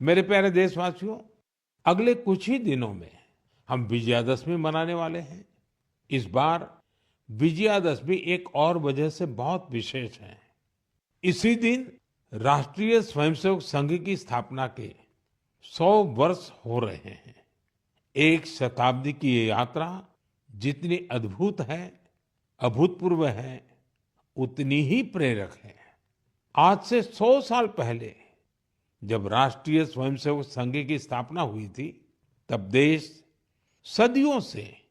मेरे प्यारे देशवासियों, अगले कुछ ही दिनों में हम विजयादशमी मनाने वाले हैं। इस बार विजयादशमी एक और वजह से बहुत विशेष है। इसी दिन राष्ट्रीय स्वयंसेवक संघ की स्थापना के 100 वर्ष हो रहे हैं। एक शताब्दी की ये यात्रा जितनी अद्भुत है, अभूतपूर्व है, उतनी ही प्रेरक है। आज से 100 साल पहले जब राष्ट्रीय स्वयंसेवक संघ की स्थापना हुई थी, तब देश सदियों से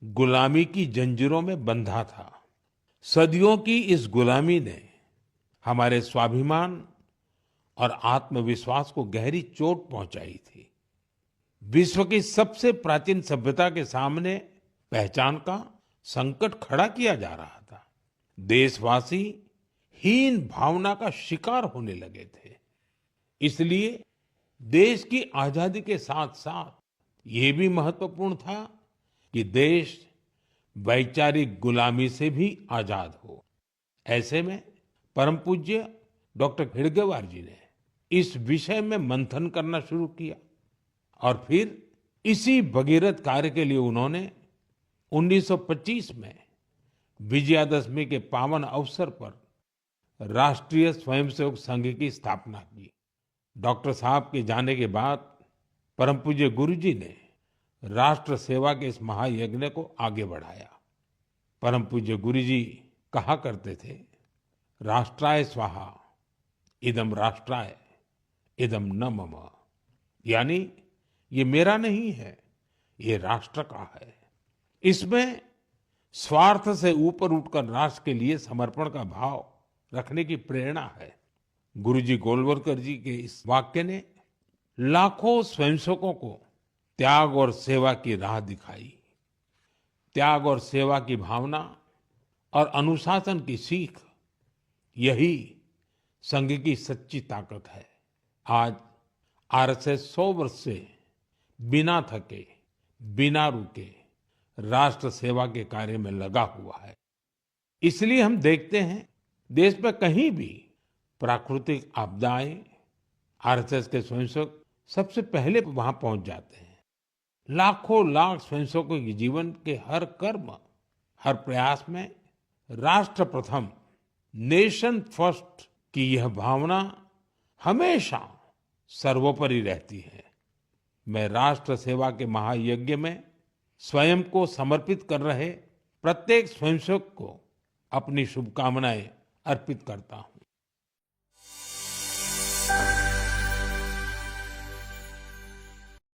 गुलामी की जंजीरों में बंधा था। सदियों की इस गुलामी ने हमारे स्वाभिमान और आत्मविश्वास को गहरी चोट पहुंचाई थी। विश्व की सबसे प्राचीन सभ्यता के सामने पहचान का संकट खड़ा किया जा रहा था। देशवासी हीन भावना का शिकार होने लगे थे। इसलिए देश की आजादी के साथ साथ ये भी महत्वपूर्ण था कि देश वैचारिक गुलामी से भी आजाद हो। ऐसे में परम पूज्य डॉक्टर हेडगेवार जी ने इस विषय में मंथन करना शुरू किया और फिर इसी भगीरथ कार्य के लिए उन्होंने 1925 में विजयादशमी के पावन अवसर पर राष्ट्रीय स्वयंसेवक संघ की स्थापना की। डॉक्टर साहब के जाने के बाद परम पूज्य गुरु जी ने राष्ट्र सेवा के इस महायज्ञ को आगे बढ़ाया। परम पूज्य गुरु जी कहा करते थे, राष्ट्राय स्वाहा इदम राष्ट्राय इदम न मम। यानी ये मेरा नहीं है, ये राष्ट्र का है। इसमें स्वार्थ से ऊपर उठकर राष्ट्र के लिए समर्पण का भाव रखने की प्रेरणा है। गुरुजी गोलवलकर जी के इस वाक्य ने लाखों स्वयंसेवकों को त्याग और सेवा की राह दिखाई। त्याग और सेवा की भावना और अनुशासन की सीख, यही संघ की सच्ची ताकत है। आज आरएसएस 100 वर्ष से बिना थके, बिना रुके राष्ट्र सेवा के कार्य में लगा हुआ है। इसलिए हम देखते हैं देश में कहीं भी प्राकृतिक आपदाएं, आरएसएस के स्वयंसेवक सबसे पहले वहां पहुंच जाते हैं। लाखों लाख स्वयंसेवकों के जीवन के हर कर्म, हर प्रयास में राष्ट्र प्रथम, नेशन फर्स्ट की यह भावना हमेशा सर्वोपरि रहती है। मैं राष्ट्र सेवा के महायज्ञ में स्वयं को समर्पित कर रहे प्रत्येक स्वयंसेवक को अपनी शुभकामनाएं अर्पित करता हूं।